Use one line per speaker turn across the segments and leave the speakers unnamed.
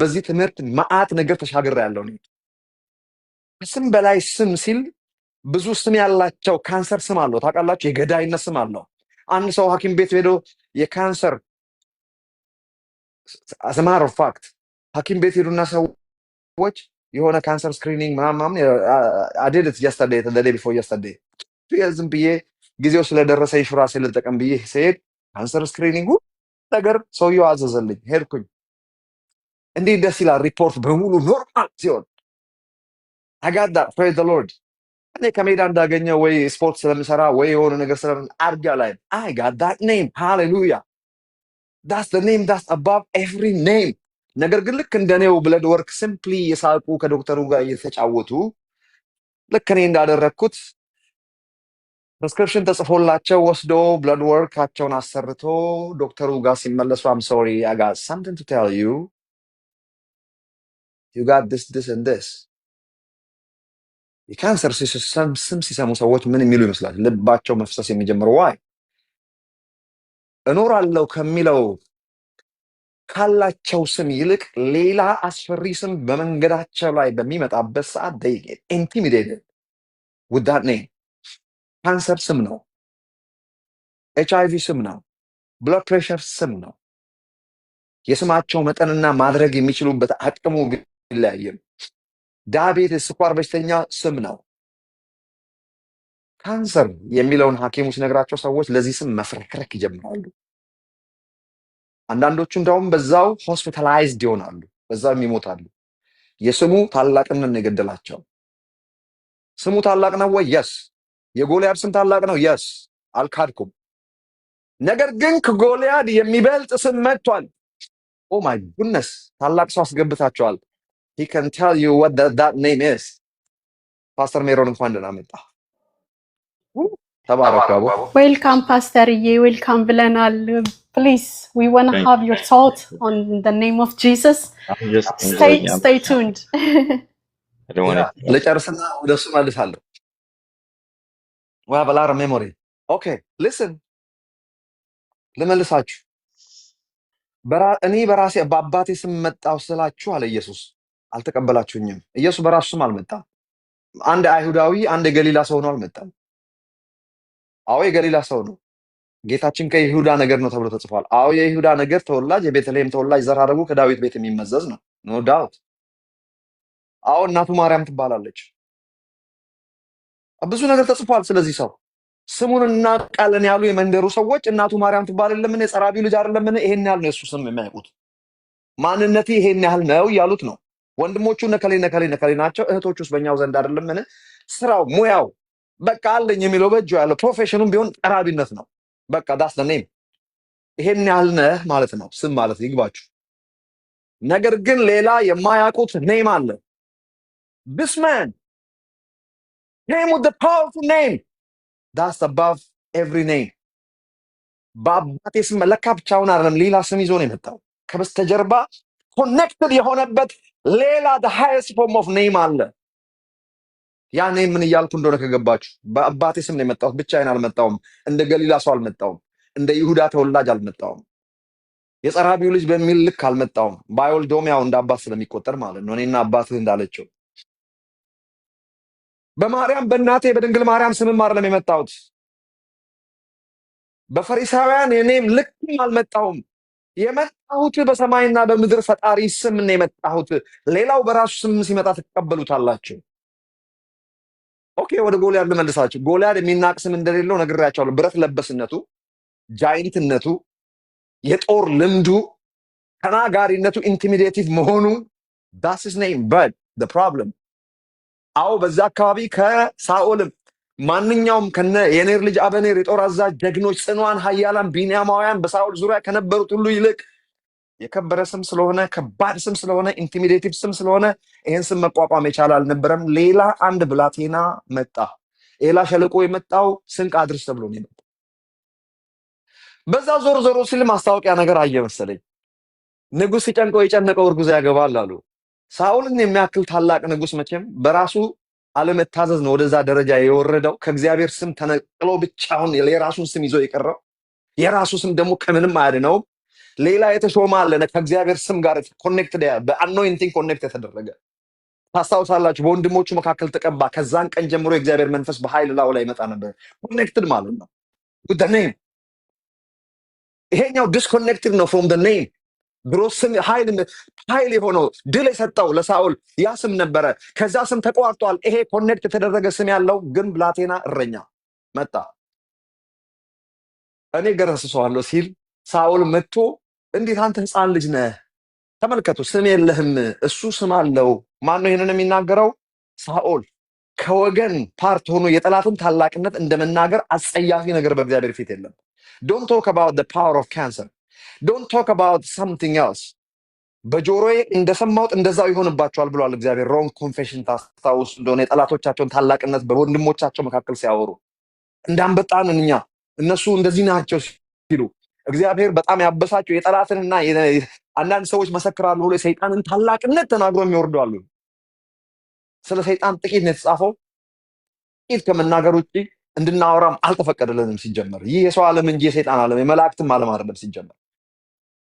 በዚህ ትምህርት ማአት ነገር ተሻግሬያለሁ እኔ። ስም በላይ ስም ሲል ብዙ ስም ያላቸው ካንሰር ስም አለው ታውቃላችሁ። የገዳይነት ስም አለው። አንድ ሰው ሐኪም ቤት ሄዶ የካንሰር አስማር ኦፍ ፋክት ሐኪም ቤት ሄዱና ሰዎች የሆነ ካንሰር ስክሪኒንግ ምናምን አደለት yesterday the day before yesterday ዝም ብዬ ጊዜው ስለደረሰ ኢንሹራንስ ልጠቀም ብዬ ስሄድ ካንሰር ስክሪኒንግ ነገር ሰውየው አዘዘልኝ። ሄድኩኝ። እንዴት ደስ ይላል! ሪፖርት በሙሉ ኖርማል ሲሆን I got that, praise the Lord። እኔ ከሜዳ እንዳገኘ ወይ ስፖርት ስለምሰራ ወይ የሆነ ነገር ስለምን አድርጋ ላይ I got that name, hallelujah, that's the name that's above every name። ነገር ግን ልክ እንደኔው ብለድ ወርክ ሲምፕሊ የሳቁ ከዶክተሩ ጋር እየተጫወቱ ልክ እኔ እንዳደረግኩት ፕሪስክሪፕሽን ተጽፎላቸው ወስዶ ብለድ ወርካቸውን አሰርቶ ዶክተሩ ጋር ሲመለሱ I'm sorry, I got something to tell you, you got this and this። የካንሰር ስም ሲሰሙ ሰዎች ምን የሚሉ ይመስላል? ልባቸው መፍሰስ የሚጀምረው ዋይ እኖራለሁ ከሚለው ካላቸው ስም ይልቅ ሌላ አስፈሪ ስም በመንገዳቸው ላይ በሚመጣበት ሰዓት they get intimidated with that name። ካንሰር ስም ነው። HIV ስም ነው። ብለድ ፕሬሸር ስም ነው። የስማቸው መጠንና ማድረግ የሚችሉበት አቅሙ ቢለያይም ዳያቤትስ ስኳር በሽተኛ ስም ነው። ካንሰር የሚለውን ሐኪሙ ሲነግራቸው ሰዎች ለዚህ ስም መፍረክረክ ይጀምራሉ። አንዳንዶቹ እንደውም በዛው ሆስፒታላይዝድ ይሆናሉ፣ በዛው ይሞታሉ። የስሙ ታላቅነት ነው የገደላቸው። ስሙ ታላቅ ነው ወይ? የስ። የጎልያድ ስም ታላቅ ነው? የስ፣ አልካድኩም። ነገር ግን ከጎልያድ የሚበልጥ ስም መጥቷል። ኦ ማይ ጉድነስ! ታላቅ ሰው አስገብታቸዋል። he can tell you what that name is። ፓስተር ሜሮን እንኳን ደህና መጣ። ተባረክ አቦ።
ዌልካም ፓስተርዬ፣ ዌልካም ብለናል። ፕሊዝ we want to have your thought on the name of Jesus. Stay tuned።
I don't want to
ለጨርስና ወደሱ መልሳለሁ። we have a lot of memory። okay listen፣ ልመልሳችሁ። እኔ በራሴ በአባቴ ስም መጣሁ ስላችሁ አለ ኢየሱስ፣ አልተቀበላችሁኝም። ኢየሱስ በራሱ ስም አልመጣም። አንድ አይሁዳዊ አንድ የገሊላ ሰው ነው አልመጣም። አዎ የገሊላ ሰው ነው። ጌታችን ከይሁዳ ነገድ ነው ተብሎ ተጽፏል። አዎ የይሁዳ ነገድ ተወላጅ፣ የቤተልሔም ተወላጅ፣ ዘር ሐረጉ ከዳዊት ቤት የሚመዘዝ ነው። ኖ ዳውት። አዎ እናቱ ማርያም ትባላለች። ብዙ ነገር ተጽፏል ስለዚህ ሰው። ስሙን እናውቃለን ያሉ የመንደሩ ሰዎች እናቱ ማርያም ትባል የለምን? የጸራቢው ልጅ አይደለምን? ይሄን ያህል ነው የሱ ስም የሚያውቁት። ማንነቴ ይሄን ያህል ነው ያሉት ነው። ወንድሞቹ ነከሌ ናቸው። እህቶቹስ በእኛው ዘንድ አይደለምን? ስራው ሙያው በቃ አለኝ የሚለው በእጁ ያለው ፕሮፌሽኑም ቢሆን ጠራቢነት ነው። በቃ ዳስ ኔም። ይሄን ያህል ነህ ማለት ነው ስም ማለት ይግባችሁ። ነገር ግን ሌላ የማያውቁት ኔም አለ። this man came with the powerful name that's above every name። በአባቴ ስም ለካ ብቻውን አይደለም ሌላ ስም ይዞ ነው የመጣው። ከበስተጀርባ ኮኔክትድ የሆነበት ሌላ the highest form of name አለ። ያ ኔም ምን እያልኩ እንደሆነ ከገባችሁ፣ በአባቴ ስም ነው የመጣሁት። ብቻዬን አልመጣሁም። እንደ ገሊላ ሰው አልመጣሁም። እንደ ይሁዳ ተወላጅ አልመጣሁም። የጸራቢው ልጅ በሚል ልክ አልመጣሁም። ባይወልዶም ያው እንደ አባት ስለሚቆጠር ማለት ነው። እኔና አባትህ እንዳለችው በማርያም በእናቴ በድንግል ማርያም ስምም አይደለም የመጣሁት። በፈሪሳውያን የኔም ልክም አልመጣሁም። የመጣሁት በሰማይና በምድር ፈጣሪ ስም ነው የመጣሁት። ሌላው በራሱ ስም ሲመጣ ትቀበሉታላችሁ። ኦኬ ወደ ጎልያድ ልመልሳችሁ። ጎልያድ የሚናቅ ስም እንደሌለው ነግሬያቸዋለሁ። ብረት ለበስነቱ፣ ጃይንትነቱ፣ የጦር ልምዱ፣ ተናጋሪነቱ፣ ኢንቲሚዴቲቭ መሆኑ that's his name but the problem አዎ በዛ አካባቢ ከሳኦልም ማንኛውም ከነ የኔር ልጅ አበኔር የጦር አዛዥ ጀግኖች፣ ጽኗን፣ ኃያላን ቢንያማውያን በሳኦል ዙሪያ ከነበሩት ሁሉ ይልቅ የከበረ ስም ስለሆነ፣ ከባድ ስም ስለሆነ፣ ኢንቲሚዴቲቭ ስም ስለሆነ ይሄን ስም መቋቋም የቻለ አልነበረም። ሌላ አንድ ብላቴና መጣ። ኤላ ሸለቆ የመጣው ስንቅ አድርስ ተብሎ ነው የመጣው። በዛ ዞር ሲል ማስታወቂያ ነገር አየ መሰለኝ። ንጉስ ሲጨንቀው የጨነቀው እርጉዝ ያገባል አሉ። ሳኦልን የሚያክል ታላቅ ንጉስ መቼም በራሱ አለመታዘዝ ነው ወደዛ ደረጃ የወረደው። ከእግዚአብሔር ስም ተነቅሎ ብቻውን የራሱን ስም ይዞ የቀረው። የራሱ ስም ደግሞ ከምንም አያድነውም። ሌላ የተሾመ አለ ከእግዚአብሔር ስም ጋር ኮኔክትድ በአኖይንቲንግ ኮኔክት የተደረገ ታስታውሳላችሁ። በወንድሞቹ መካከል ተቀባ። ከዛን ቀን ጀምሮ የእግዚአብሔር መንፈስ በኃይል ላው ላይ ይመጣ ነበር። ኮኔክትድ ማለት ነው with the name። ይሄኛው ዲስኮኔክትድ ነው from the name። ድሮ ስም ኃይል የሆነው ድል የሰጠው ለሳኦል ያ ስም ነበረ። ከዛ ስም ተቋርጧል። ይሄ ኮኔክት የተደረገ ስም ያለው ግን ብላቴና እረኛ መጣ። እኔ ገረስሰዋለሁ ሲል ሳኦል መጥቶ እንዴት አንተ ህፃን ልጅ ነህ? ተመልከቱ፣ ስም የለህም፣ እሱ ስም አለው። ማን ነው ይሄንን የሚናገረው? ሳኦል። ከወገን ፓርት ሆኖ የጠላትን ታላቅነት እንደመናገር አጸያፊ ነገር በእግዚአብሔር ፊት የለም። ዶንት ቶክ አባውት the power of cancer. ዶንት ቶክ አባውት something else። በጆሮዬ እንደሰማሁት እንደዛው ይሆንባቸዋል ብሏል እግዚአብሔር። ሮንግ ኮንፌሽን ታስታውስ እንደሆነ የጠላቶቻቸውን ታላቅነት በወንድሞቻቸው መካከል ሲያወሩ እንዳንበጣንን እኛ እነሱ እንደዚህ ናቸው ሲሉ እግዚአብሔር በጣም ያበሳቸው የጠላትንና አንዳንድ ሰዎች መሰክራሉ ብሎ የሰይጣንን ታላቅነት ተናግሮ የሚወርዱ አሉ። ስለ ሰይጣን ጥቂት ነው የተጻፈው። ጥቂት ከመናገር ውጭ እንድናወራም አልተፈቀደልንም። ሲጀመር ይህ የሰው ዓለም እንጂ የሰይጣን ዓለም የመላእክትም ዓለም አይደለም። ሲጀመር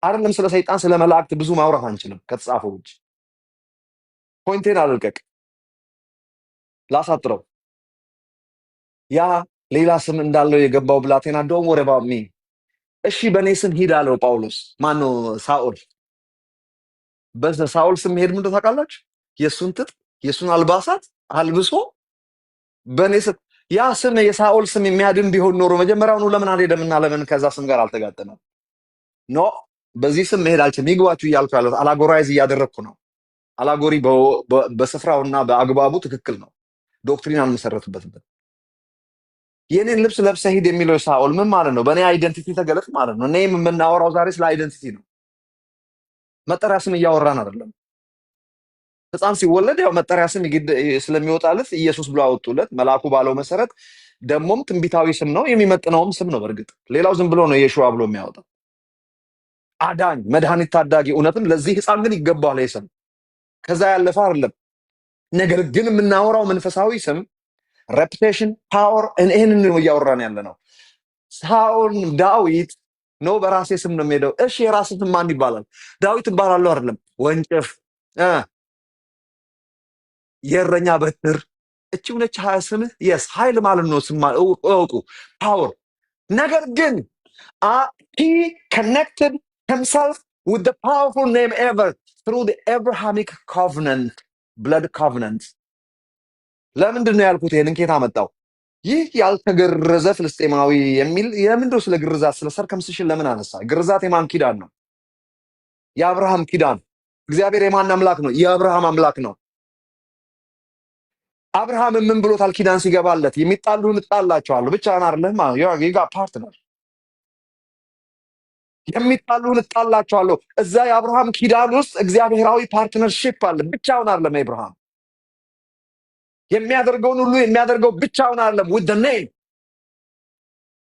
አይደለም ስለ ሰይጣን ስለ መላእክት ብዙ ማውራት አንችልም ከተጻፈው ውጭ። ፖይንቴን አልልቀቅ ላሳጥረው። ያ ሌላ ስም እንዳለው የገባው ብላቴና ዶንት ወሪ አባውት ሚ፣ እሺ በእኔ ስም ሂድ አለው ጳውሎስ። ማነው? ሳኦል። በሳኦል ስም ሄድ ምንድን ታውቃላችሁ? የእሱን ትጥቅ የእሱን አልባሳት አልብሶ በእኔ ስም። ያ ስም የሳኦል ስም የሚያድን ቢሆን ኖሮ መጀመሪያውኑ ለምን አልሄደምና ለምን ከዛ ስም ጋር አልተጋጠመም? ኖ በዚህ ስም መሄድ አልችልም። ይግባችሁ እያልኩ ያለሁት አላጎራይዝ እያደረግኩ ነው። አላጎሪ በስፍራውና በአግባቡ ትክክል ነው። ዶክትሪን አልመሰረትበትም። የኔን ልብስ ለብሰህ ሂድ የሚለው ሳኦል ምን ማለት ነው? በእኔ አይደንቲቲ ተገለጥ ማለት ነው። እኔም የምናወራው ዛሬ ስለ አይደንቲቲ ነው። መጠሪያ ስም እያወራን አይደለም። ህፃን ሲወለድ ያው መጠሪያ ስም ስለሚወጣለት ኢየሱስ ብሎ አወጡለት መልአኩ ባለው መሰረት። ደግሞም ትንቢታዊ ስም ነው፣ የሚመጥነውም ስም ነው። በእርግጥ ሌላው ዝም ብሎ ነው የሹዋ ብሎ የሚያወጣው። አዳኝ፣ መድኃኒት፣ ታዳጊ። እውነትም ለዚህ ህፃን ግን ይገባዋል ይህ ስም። ከዛ ያለፈ አይደለም። ነገር ግን የምናወራው መንፈሳዊ ስም ሬፑቴሽን፣ ፓወር፣ ይህንን ነው እያወራን ያለ ነው። ሳኦል ዳዊት ነው በራሴ ስም ነው የሚሄደው። እሺ የራስ ስም ማን ይባላል? ዳዊት እባላለሁ አይደለም። ወንጭፍ፣ የእረኛ በትር፣ እቺው ነች ስምህ። የስ ኃይል ማለት ነው። ስም እወቁ፣ ፓወር። ነገር ግን he connected himself with the powerful name ever through the Abrahamic covenant, blood covenant. ለምንድን ነው ያልኩት? ይሄንን ከየት አመጣው? ይህ ያልተገረዘ ፍልስጤማዊ የሚል የምንድነው? ስለ ግርዛት ስለ ሰርከምሲሽን ለምን አነሳ? ግርዛት የማን ኪዳን ነው? የአብርሃም ኪዳን። እግዚአብሔር የማን አምላክ ነው? የአብርሃም አምላክ ነው። አብርሃም ምን ብሎታል? ኪዳን ሲገባለት የሚጣሉህን እጣላቸዋለሁ። ብቻህን አይደለህም፣ you got partner። የሚጣሉህን እጣላቸዋለሁ። እዛ የአብርሃም ኪዳን ውስጥ እግዚአብሔራዊ ፓርትነርሺፕ አለ። ብቻውን አይደለም አብርሃም የሚያደርገውን ሁሉ የሚያደርገው ብቻውን አይደለም፣ with the name።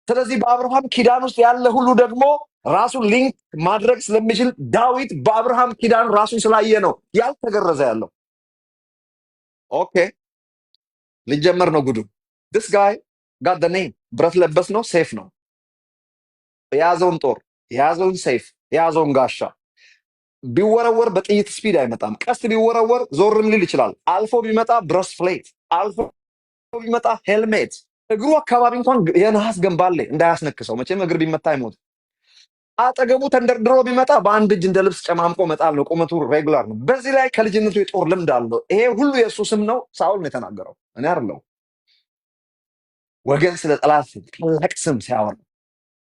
ስለዚህ በአብርሃም ኪዳን ውስጥ ያለ ሁሉ ደግሞ ራሱን ሊንክ ማድረግ ስለሚችል ዳዊት በአብርሃም ኪዳን ራሱን ስላየ ነው ያልተገረዘ ያለው። ኦኬ ሊጀመር ነው ጉዱ። this guy got the name። ብረት ለበስ ነው፣ ሴፍ ነው። የያዘውን ጦር፣ የያዘውን ሴፍ፣ የያዘውን ጋሻ ቢወረወር በጥይት ስፒድ አይመጣም። ቀስት ቢወረወር ዞርም ሊል ይችላል። አልፎ ቢመጣ ብረስት ፕሌት፣ አልፎ ቢመጣ ሄልሜት። እግሩ አካባቢ እንኳን የነሐስ ገንባሌ እንዳያስነክሰው። መቼም እግር ቢመታ አይሞት። አጠገቡ ተንደርድሮ ቢመጣ በአንድ እጅ እንደ ልብስ ጨማምቆ መጣል ነው። ቁመቱ ሬጉላር ነው። በዚህ ላይ ከልጅነቱ የጦር ልምድ አለው። ይሄ ሁሉ የእሱ ስም ነው። ሳኦል ነው የተናገረው፣ እኔ አይደለሁም። ወገን ስለ ጠላት ታላቅ ስም ሲያወራ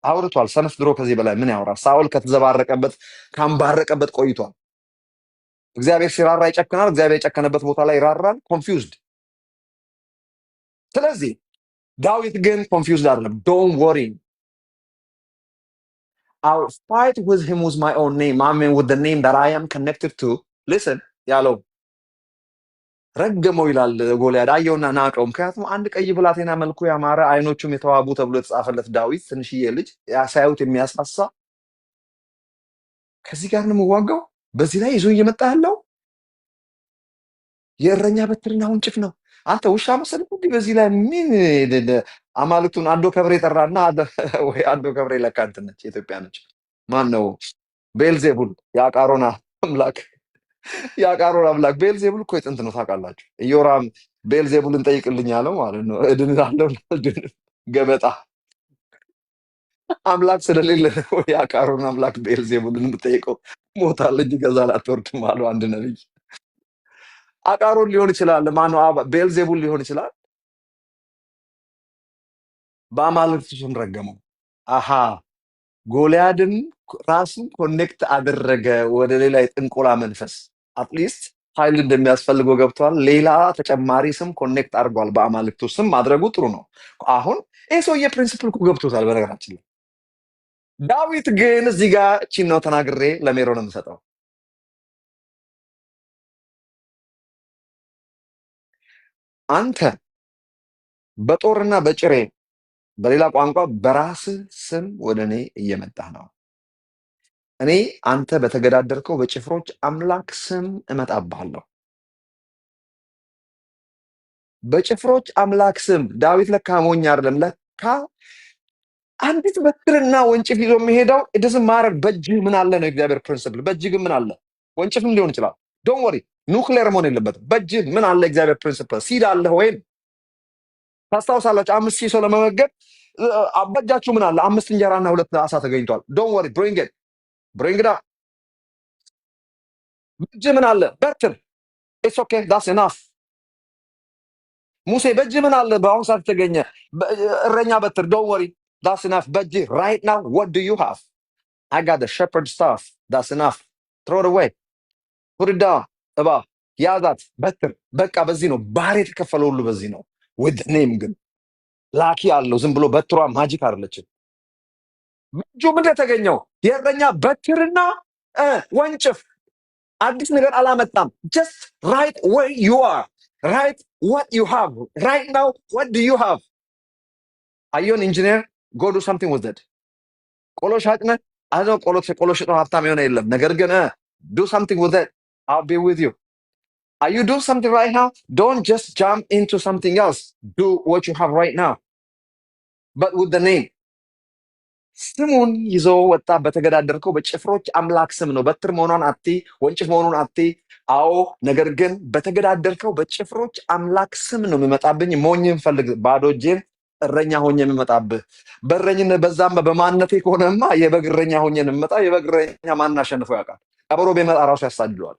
አውርቷል። ሰነፍ ድሮ ከዚህ በላይ ምን ያወራል? ሳኦል ከተዘባረቀበት ካምባረቀበት ቆይቷል። እግዚአብሔር ሲራራ ይጨክናል። እግዚአብሔር የጨከነበት ቦታ ላይ ይራራል። ኮንፊውዝድ። ስለዚህ ዳዊት ግን ኮንፊውዝድ አይደለም። ዶንት ወሪ I'll fight with him with my own name. I mean with the name that I am connected to. Listen ያለው ረገመው ይላል ጎልያድ። አየውና ናቀው። ምክንያቱም አንድ ቀይ ብላቴና መልኩ ያማረ አይኖቹም የተዋቡ ተብሎ የተጻፈለት ዳዊት ትንሽዬ ልጅ ያሳዩት የሚያሳሳ ከዚህ ጋር ነው የምዋጋው። በዚህ ላይ ይዞ እየመጣ ያለው የእረኛ በትርና ወንጭፍ ነው። አንተ ውሻ መሰለህ እንዴ? በዚህ ላይ ምን አማልክቱን አዶ ከብሬ ጠራና ወይ አዶ ከብሬ ለካ እንትን ነች፣ ኢትዮጵያ ነች። ማን ነው ቤልዜቡል የአቃሮን አምላክ የአቃሮን አምላክ ቤልዜቡል እኮ የጥንት ነው ታውቃላችሁ። ኢዮራም ቤልዜቡልን ጠይቅልኝ አለው ማለት ነው። እድናለሁ አልድንም ገበጣ አምላክ ስለሌለ ነው የአቃሮን አምላክ ቤልዜቡልን የምጠይቀው። ሞታል እንጂ ከዛ ላትወርድም አለው አንድ ነቢይ። አቃሮን ሊሆን ይችላል፣ ማነው ቤልዜቡል ሊሆን ይችላል። በአማልክቱ ስም ረገመው። አሃ ጎልያድን ራሱን ኮኔክት አደረገ ወደ ሌላ የጥንቆላ መንፈስ። አትሊስት ኃይል እንደሚያስፈልገው ገብቷል። ሌላ ተጨማሪ ስም ኮኔክት አድርጓል። በአማልክቱ ስም ማድረጉ ጥሩ ነው። አሁን ይህ ሰውዬ ፕሪንሲፕል እኮ ገብቶታል። በነገራችን ላይ ዳዊት ግን እዚህ ጋር እቺን ነው ተናግሬ ለሜሮን የምሰጠው። አንተ በጦርና በጭሬ በሌላ ቋንቋ በራስህ ስም ወደ እኔ እየመጣህ ነው። እኔ አንተ በተገዳደርከው በጭፍሮች አምላክ ስም እመጣብሃለሁ። በጭፍሮች አምላክ ስም። ዳዊት ለካ ሞኝ አይደለም። ለካ አንዲት በትርና ወንጭፍ ይዞ የሚሄደው እድስም ማረግ በእጅህ ምን አለ ነው እግዚአብሔር ፕሪንሲፕል። በእጅህ ግን ምን አለ? ወንጭፍም ሊሆን ይችላል። ዶንት ወሪ፣ ኑክሌር መሆን የለበትም። በእጅህ ምን አለ? እግዚአብሔር ፕሪንሲፕል። ሲድ አለ ወይም ታስታውሳላችሁ፣ 5,000 ሰው ለመመገብ በእጃችሁ ምን አለ? 5 እንጀራና 2 ዓሣ ተገኝቷል። ዶንት ወሪ፣ ብሪንግ ዳ። በእጅህ ምን አለ? በትር። ኢትስ ኦኬ ዳትስ ኢናፍ። ሙሴ በእጅህ ምን አለ? በአሁኑ ሰዓት የተገኘ እረኛ በትር። ዶንት ወሪ ዳትስ ኢናፍ። በእጅህ ራይት ናው what do you have? I got the shepherd staff. that's enough. throw it away. put it down. እባ ያዛት በትር። በቃ በዚህ ነው ባህር የተከፈለው ሁሉ በዚህ ነው። with name ግን ላኪ አለው። ዝም ብሎ በትሯ ማጂክ አይደለችም። በእጁ ምን የተገኘው? የእረኛ በትርና ወንጭፍ። አዲስ ነገር አላመጣም። just right where you are, right what you have right now. what do you have? are you an engineer? go do something with it. ቆሎ ሻጭ ነህ? አዘው ቆሎ ሽጦ ሀብታም የሆነ የለም። ነገር ግን do something with it. I'll be with you. Are you doing something right now? Don't just jump into something else. Do what you have right now, but with the name. ስሙን ይዞ ወጣ። በተገዳደርከው በጭፍሮች አምላክ ስም ነው። በትር መሆኗን አቲ፣ ወንጭፍ መሆኑን አቲ። አዎ፣ ነገር ግን በተገዳደርከው በጭፍሮች አምላክ ስም ነው የሚመጣብኝ። ሞኝን ፈልግ፣ ባዶ እጄን እረኛ ሆኜ የምመጣብህ። በእረኝነት በዛም በማንነቴ ከሆነማ የበግ እረኛ ሆኜ ነው የምመጣው። የበግ እረኛ ማን አሸንፎ ያውቃል? ቀበሮ ቢመጣ ራሱ ያሳድደዋል።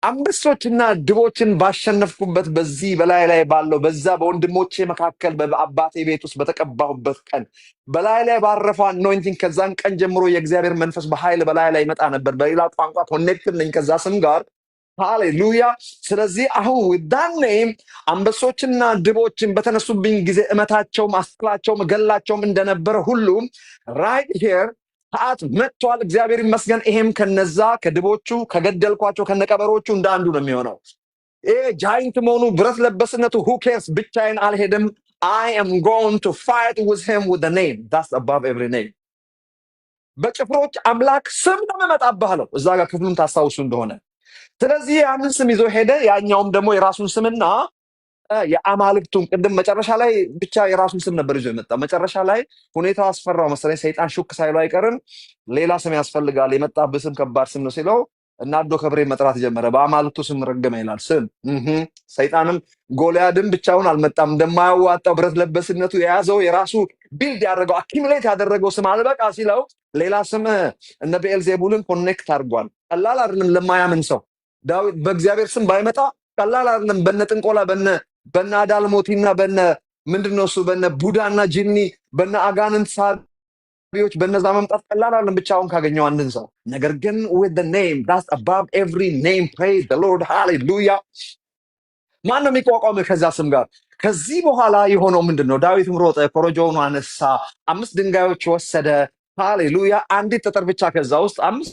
አንበሶችና ድቦችን ባሸነፍኩበት በዚህ በላይ ላይ ባለው በዛ በወንድሞቼ መካከል በአባቴ ቤት ውስጥ በተቀባሁበት ቀን በላይ ላይ ባረፈው አኖይንቲንግ ከዛን ቀን ጀምሮ የእግዚአብሔር መንፈስ በኃይል በላይ ላይ ይመጣ ነበር። በሌላ ቋንቋ ኮኔክትድ ነኝ ከዛ ስም ጋር። ሃሌሉያ። ስለዚህ አሁን ዊዳኔም አንበሶችና ድቦችን በተነሱብኝ ጊዜ እመታቸውም አስጥላቸውም እገላቸውም እንደነበረ ሁሉ ራይት ሄር ሰዓት መጥቷል። እግዚአብሔር ይመስገን። ይሄም ከነዛ ከድቦቹ ከገደልኳቸው ከነቀበሮቹ እንደ አንዱ ነው የሚሆነው። ይሄ ጃይንት መሆኑ ብረት ለበስነቱ who cares? ብቻዬን አልሄድም። I am going to fight with him with the name that's above every name. በጭፍሮች አምላክ ስም ነው የምመጣብህ አለው። እዛ ጋር ክፍሉን ታስታውሱ እንደሆነ። ስለዚህ ያንን ስም ይዞ ሄደ። ያኛውም ደግሞ የራሱን ስምና የአማልክቱን ቅድም መጨረሻ ላይ ብቻ የራሱን ስም ነበር ይዞ የመጣ። መጨረሻ ላይ ሁኔታው አስፈራው መሰለኝ። ሰይጣን ሹክ ሳይለው አይቀርም። ሌላ ስም ያስፈልጋል፣ የመጣብህ ስም ከባድ ስም ነው ሲለው እናዶ ከብሬ መጥራት ጀመረ። በአማልክቱ ስም ረገመ ይላል ስም። ሰይጣንም ጎልያድም ብቻውን አልመጣም። እንደማያዋጣው ብረት ለበስነቱ የያዘው የራሱ ቢልድ ያደረገው አኪሙሌት ያደረገው ስም አልበቃ ሲለው ሌላ ስም እነ ቤልዜቡልን ኮኔክት አድርጓል። ቀላል አይደለም ለማያምን ሰው። ዳዊት በእግዚአብሔር ስም ባይመጣ ቀላል አይደለም። በነ ጥንቆላ በነ አዳልሞቲና በነ ምንድነው እሱ በነ ቡዳና ጂኒ በነ አጋንንት ሳቢዎች በነዛ መምጣት ቀላል አይደለም ብቻውን ካገኘው አንድን ሰው። ነገር ግን with the name that's above every name, praise the Lord, hallelujah. ማን ነው የሚቋቋመው ከዛ ስም ጋር? ከዚህ በኋላ የሆነው ምንድነው? ዳዊትም ሮጠ፣ ኮረጆውን አነሳ፣ 5 ድንጋዮች ወሰደ። ሃሌሉያ። አንዲት ጠጠር ብቻ ከዛ ውስጥ 5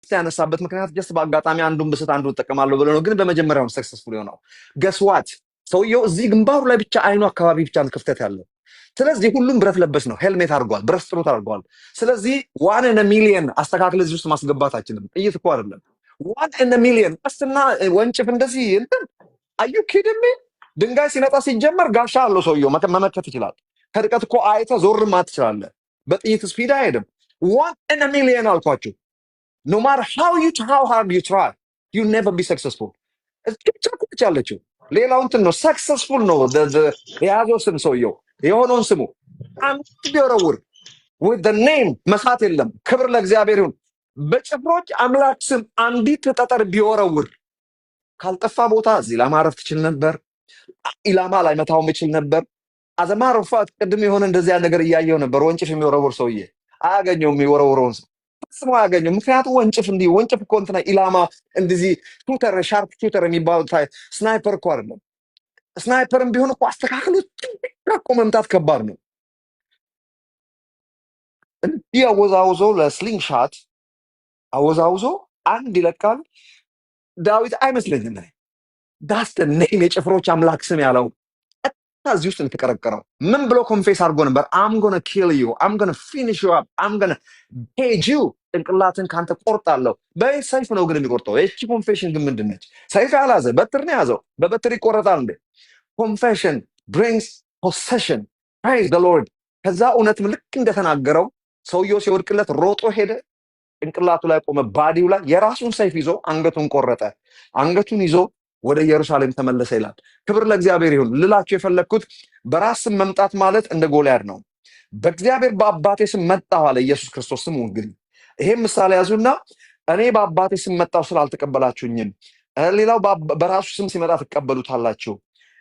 ያነሳበት ምክንያት ጀስት በአጋጣሚ አንዱን ብስት አንዱን ተጠቀማለሁ ብሎ ነው። ግን በመጀመሪያው ሰክሰስፉል የሆነው ገስዋት ሰውየው እዚህ ግንባሩ ላይ ብቻ አይኑ አካባቢ ብቻ ክፍተት ያለው። ስለዚህ ሁሉም ብረት ለበስ ነው። ሄልሜት አድርጓል፣ ብረት ጥሩት አድርጓል። ስለዚህ 1 in a million አስተካክለ እዚህ ውስጥ ማስገባት አይችልም። ጥይት እኮ አይደለም 1 in a million። ቀስትና ወንጭፍ እንደዚህ እንትን አዩ ኪድሚ ድንጋይ ሲነጣ ሲጀመር ጋሻ አለው ሰውየው መመከት ይችላል። ከርቀት እኮ አይተ ዞር ማት ትችላለህ። በጥይት ስፒድ አይሄድም። 1 in a million አልኳችሁ። no matter how hard you try, you'll never be successful. እጭ ያለችው ሌላው እንትን ነው successful ነው የያዘው ስም ሰውየው የሆነውን ስሙ አንድ ቢወረውር with the name መሳት የለም። ክብር ለእግዚአብሔር ይሁን። በጭፍሮች አምላክ ስም አንዲት ጠጠር ቢወረውር ካልጠፋ ቦታ እዚህ ለማረፍ ትችል ነበር። ኢላማ ላይ መታው ምችል ነበር። አዘማረፋት ቅድም የሆነ እንደዚያ ነገር እያየው ነበር። ወንጭፍ የሚወረውር ሰውዬ አያገኘውም። የሚወረውረውን ፈጽሞ አያገኘውም። ምክንያቱም ወንጭፍ እኮ እንትና ኢላማ እንደዚህ ሹተር ሻርፕ ሹተር የሚባለው ስናይፐር እኮ አይደለም። ስናይፐርም ቢሆን እኮ አስተካክሎ እኮ መምታት ከባድ ነው። እንዲህ አወዛውዞ ለስሊንግ ሻት አወዛውዞ አንድ ይለቃል። ዳዊት አይመስለኝም እኔ ዳስ ደ ኔም የጭፍሮች አምላክ ስም ያለው እዚህ ውስጥ የተቀረቀረው ምን ብሎ ኮንፌስ አድርጎ ነበር? I'm gonna kill you, I'm gonna finish you up, I'm gonna page you። ጭንቅላትን ካንተ ቆርጣለሁ። በሰይፍ ነው ግን የሚቆርጠው። እቺ ኮንፌሽን ግን ምንድን ነች? ሰይፍ ያላዘ በትር ነው ያዘው። በበትር ይቆረጣል እንዴ? ኮንፌሽን brings possession. praise the Lord። ከዛ እውነትም ልክ እንደተናገረው ሰውየው ሲወድቅለት ሮጦ ሄደ። ጭንቅላቱ ላይ ቆመ። ባዲው ላይ የራሱን ሰይፍ ይዞ አንገቱን ቆረጠ። አንገቱን ይዞ ወደ ኢየሩሳሌም ተመለሰ ይላል። ክብር ለእግዚአብሔር ይሁን። ልላችሁ የፈለግኩት በራስ ስም መምጣት ማለት እንደ ጎልያድ ነው። በእግዚአብሔር በአባቴ ስም መጣሁ አለ ኢየሱስ ክርስቶስ። ስሙ እንግዲህ ይሄም ምሳሌ ያዙና እኔ በአባቴ ስም መጣሁ ስላልተቀበላችሁኝም ሌላው በራሱ ስም ሲመጣ ትቀበሉታላችሁ።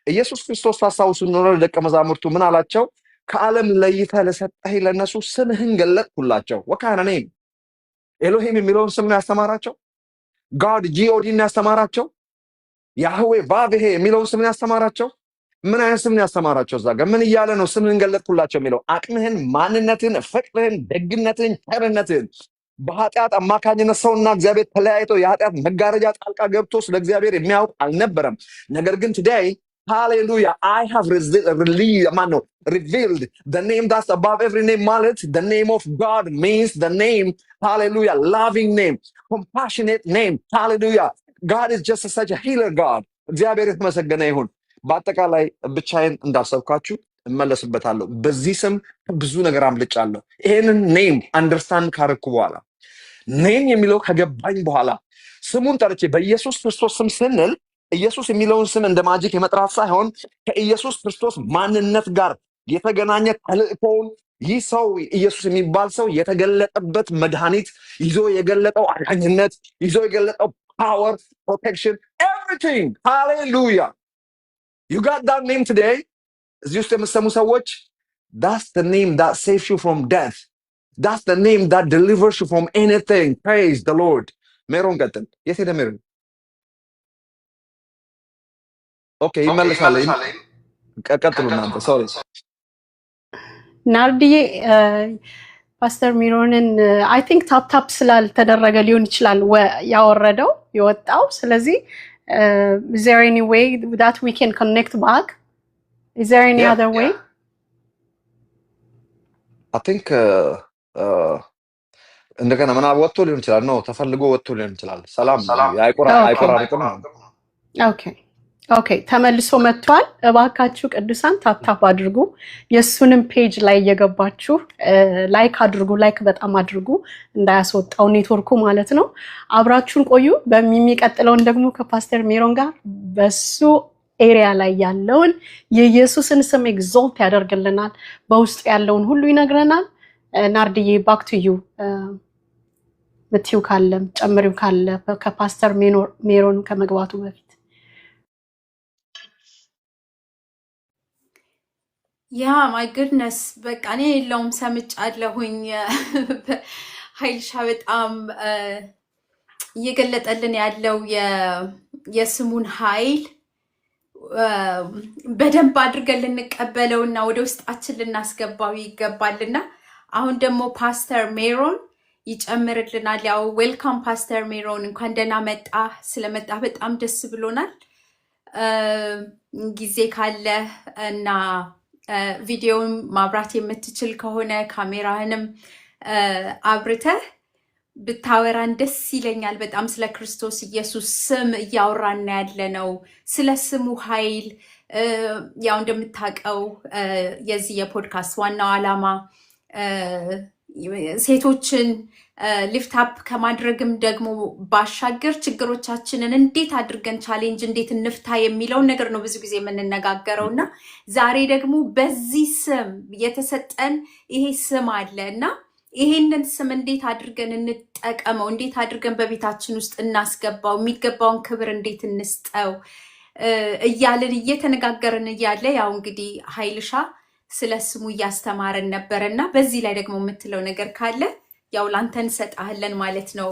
ኢየሱስ ክርስቶስ ታስታውሱ እንደሆነ ለደቀ መዛሙርቱ ምን አላቸው? ከዓለም ለይተህ ለሰጠህ ለነሱ ስምህን ገለጥኩላቸው። ወካነ ኔም ኤሎሂም የሚለውን ስም ነው ያስተማራቸው። ጋድ ጂኦዲ ነው ያስተማራቸው። ያህዌ ቫቭሄ የሚለውን ስም ነው ያስተማራቸው። ምን አይነት ስም ነው ያስተማራቸው? እዛ ጋር ምን እያለ ነው ስምህን ገለጥኩላቸው የሚለው? አቅምህን፣ ማንነትን፣ ፍቅርህን፣ ደግነትን፣ ቸርነትን በኃጢአት አማካኝነት ሰውና እግዚአብሔር ተለያይተው የኃጢአት መጋረጃ ጣልቃ ገብቶ ስለ እግዚአብሔር የሚያውቅ አልነበረም። ነገር ግን today hallelujah I have revealed the name that's above every name ማለት the name of God means the name hallelujah loving name, compassionate name hallelujah. God is just such a healer God. እግዚአብሔር የተመሰገነ ይሁን። በአጠቃላይ ብቻዬን እንዳሰብኳችሁ እመለስበታለሁ። በዚህ ስም ብዙ ነገር አምልጫለሁ። ይሄንን ኔም አንደርስታንድ ካረኩ በኋላ ኔም የሚለው ከገባኝ በኋላ ስሙን ጠርቼ በኢየሱስ ክርስቶስ ስም ስንል ኢየሱስ የሚለውን ስም እንደ ማጂክ የመጥራት ሳይሆን ከኢየሱስ ክርስቶስ ማንነት ጋር የተገናኘ ተልእኮውን ይህ ሰው ኢየሱስ የሚባል ሰው የተገለጠበት መድኃኒት ይዞ የገለጠው አዳኝነት ይዞ የገለጠው power, protection, everything. Hallelujah. You got that name today? እዚህ ውስጥ የምትሰሙ ሰዎች that's the name that saves you from death. That's the name that delivers you from anything. Praise the Lord. ሜሮን ቀጥል። የት ሄደ ሜሮን? ኦኬ ይመለሳል። ቀጥሉ እናንተ። ሶሪ
ናርዲዬ ፓስተር ሚሮንን አይ ቲንክ ታፕ ስላልተደረገ ሊሆን ይችላል ያወረደው የወጣው። ስለዚህ is there any way that we can connect back? Is there any other way?
I think እንደገና ምናምን ወጥቶ ሊሆን ይችላል። ነው ተፈልጎ ወጥቶ ሊሆን ይችላል። ሰላም አይቆራርጥም።
ኦኬ ተመልሶ መጥቷል። እባካችሁ ቅዱሳን ታፕ አድርጉ። የሱንም ፔጅ ላይ እየገባችሁ ላይክ አድርጉ። ላይክ በጣም አድርጉ እንዳያስወጣው ኔትወርኩ ማለት ነው። አብራችሁን ቆዩ። በሚቀጥለውን ደግሞ ከፓስተር ሜሮን ጋር በሱ ኤሪያ ላይ ያለውን የኢየሱስን ስም ኤግዞልት ያደርግልናል። በውስጡ ያለውን ሁሉ ይነግረናል። ናርዲዬ ባክ ቱ ዩ ምትዩ ካለ ጨምሪው ካለ ከፓስተር ሜሮን ከመግባቱ በፊት
ያ ማይ ጉድነስ በቃ እኔ የለውም ሰምጫለሁኝ። ኃይልሻ በጣም እየገለጠልን ያለው የስሙን ኃይል በደንብ አድርገን ልንቀበለውና ወደ ውስጣችን ልናስገባው ይገባልና አሁን ደግሞ ፓስተር ሜሮን ይጨምርልናል። ያው ዌልካም ፓስተር ሜሮን፣ እንኳን ደህና መጣ። ስለመጣ በጣም ደስ ብሎናል። ጊዜ ካለ እና ቪዲዮውን ማብራት የምትችል ከሆነ ካሜራህንም አብርተህ ብታወራን ደስ ይለኛል። በጣም ስለ ክርስቶስ ኢየሱስ ስም እያወራን ያለነው ስለ ስሙ ኃይል። ያው እንደምታውቀው የዚህ የፖድካስት ዋናው ዓላማ ሴቶችን ሊፍት አፕ ከማድረግም ደግሞ ባሻገር ችግሮቻችንን እንዴት አድርገን ቻሌንጅ እንዴት እንፍታ የሚለውን ነገር ነው ብዙ ጊዜ የምንነጋገረው እና ዛሬ ደግሞ በዚህ ስም የተሰጠን ይሄ ስም አለ እና ይሄንን ስም እንዴት አድርገን እንጠቀመው፣ እንዴት አድርገን በቤታችን ውስጥ እናስገባው፣ የሚገባውን ክብር እንዴት እንስጠው እያልን እየተነጋገርን እያለ ያው እንግዲህ ኃይልሻ ስለ ስሙ እያስተማረን ነበር እና በዚህ ላይ ደግሞ የምትለው ነገር ካለ ያው ላንተ እንሰጣለን ማለት ነው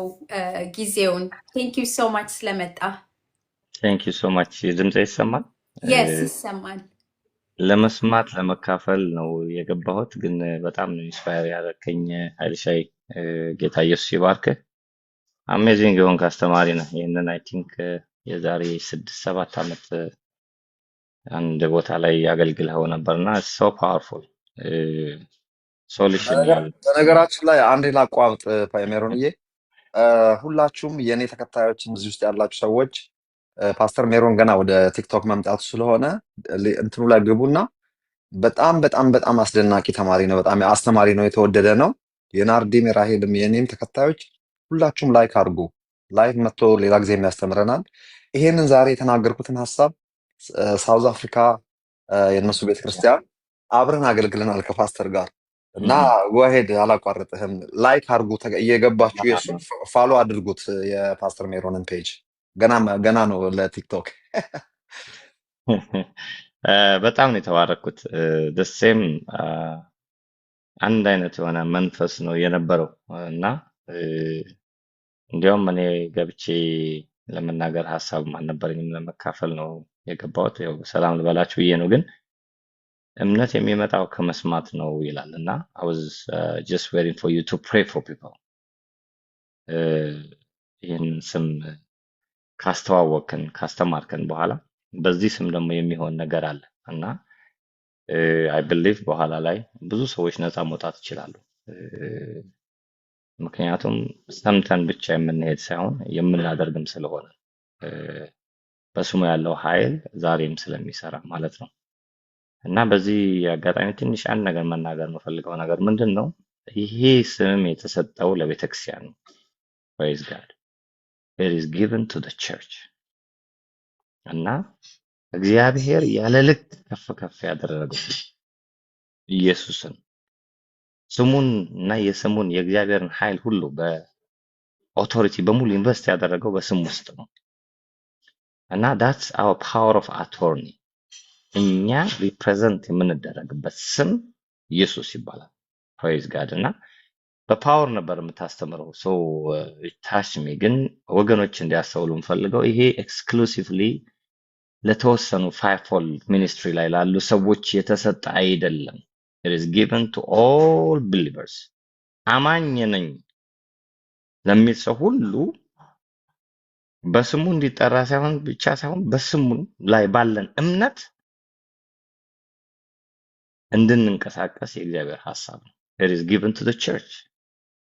ጊዜውን። ቴንክ ዩ ሶ ማች ስለመጣ።
ቴንክ ዩ ሶ ማች። ድምጼ ይሰማል?
የስ ይሰማል።
ለመስማት ለመካፈል ነው የገባሁት፣ ግን በጣም ነው ኢንስፓየር ያደረከኝ ኃይልሻይ። ጌታ ኢየሱስ ይባርክህ። አሜዚንግ የሆንክ አስተማሪ ነህ። ይህንን አይ ቲንክ የዛሬ 6-7 ዓመት አንድ ቦታ ላይ አገልግለው ነበርና ሶ ፓወርፉል ሶሉሽን ያለ
በነገራችን ላይ አንዴ ላቋርጥ ሜሮንዬ፣ ሁላችሁም የእኔ ተከታዮችም እዚህ ውስጥ ያላችሁ ሰዎች ፓስተር ሜሮን ገና ወደ ቲክቶክ መምጣቱ ስለሆነ እንትኑ ላይ ግቡና በጣም በጣም በጣም አስደናቂ ተማሪ ነው። በጣም አስተማሪ ነው። የተወደደ ነው። የናርዲም የራሄልም የእኔም ተከታዮች ሁላችሁም ላይክ አድርጉ። ላይክ መጥቶ ሌላ ጊዜ የሚያስተምረናል። ይሄንን ዛሬ የተናገርኩትን ሀሳብ ሳውዝ አፍሪካ የእነሱ ቤተክርስቲያን አብረን አገልግለናል ከፓስተር ጋር እና ወሄድ አላቋርጥህም። ላይክ አድርጉ እየገባችሁ የእሱን ፋሎ አድርጉት። የፓስተር ሜሮንን ፔጅ ገና ነው ለቲክቶክ።
በጣም ነው የተባረኩት። ደሴም አንድ አይነት የሆነ መንፈስ ነው የነበረው እና እንዲያውም እኔ ገብቼ ለመናገር ሀሳብ አልነበረኝም፣ ለመካፈል ነው የገባሁት። ያው ሰላም ልበላችሁ ብዬ ነው። ግን እምነት የሚመጣው ከመስማት ነው ይላል እና I was just waiting for you to pray for people። ይህን ስም ካስተዋወቅን ካስተማርከን በኋላ በዚህ ስም ደግሞ የሚሆን ነገር አለ እና I believe በኋላ ላይ ብዙ ሰዎች ነፃ መውጣት ይችላሉ። ምክንያቱም ሰምተን ብቻ የምንሄድ ሳይሆን የምናደርግም ስለሆነ በስሙ ያለው ኃይል ዛሬም ስለሚሰራ ማለት ነው። እና በዚህ አጋጣሚ ትንሽ አንድ ነገር መናገር የምፈልገው ነገር ምንድን ነው? ይሄ ስም የተሰጠው ለቤተክርስቲያን ነው። praise God, it is given to the church። እና እግዚአብሔር ያለ ልክ ከፍ ከፍ ያደረገው ኢየሱስን ስሙን እና የስሙን የእግዚአብሔርን ኃይል ሁሉ በኦቶሪቲ በሙሉ ኢንቨስት ያደረገው በስም ውስጥ ነው። እና that's our power of attorney። እኛ ሪፕሬዘንት የምንደረግበት ስም ኢየሱስ ይባላል። praise God። እና በፓወር ነበር የምታስተምረው ሰው ታሽሚ። ግን ወገኖች እንዲያስተውሉ የምፈልገው ይሄ ኤክስክሉሲቭሊ ለተወሰኑ fivefold ሚኒስትሪ ላይ ላሉ ሰዎች የተሰጠ አይደለም። it is given to all believers። አማኝ ነኝ ለሚል ሰው ሁሉ በስሙ እንዲጠራ ሳይሆን ብቻ ሳይሆን በስሙ ላይ ባለን እምነት እንድንንቀሳቀስ የእግዚአብሔር ሐሳብ ነው። it is given to the church።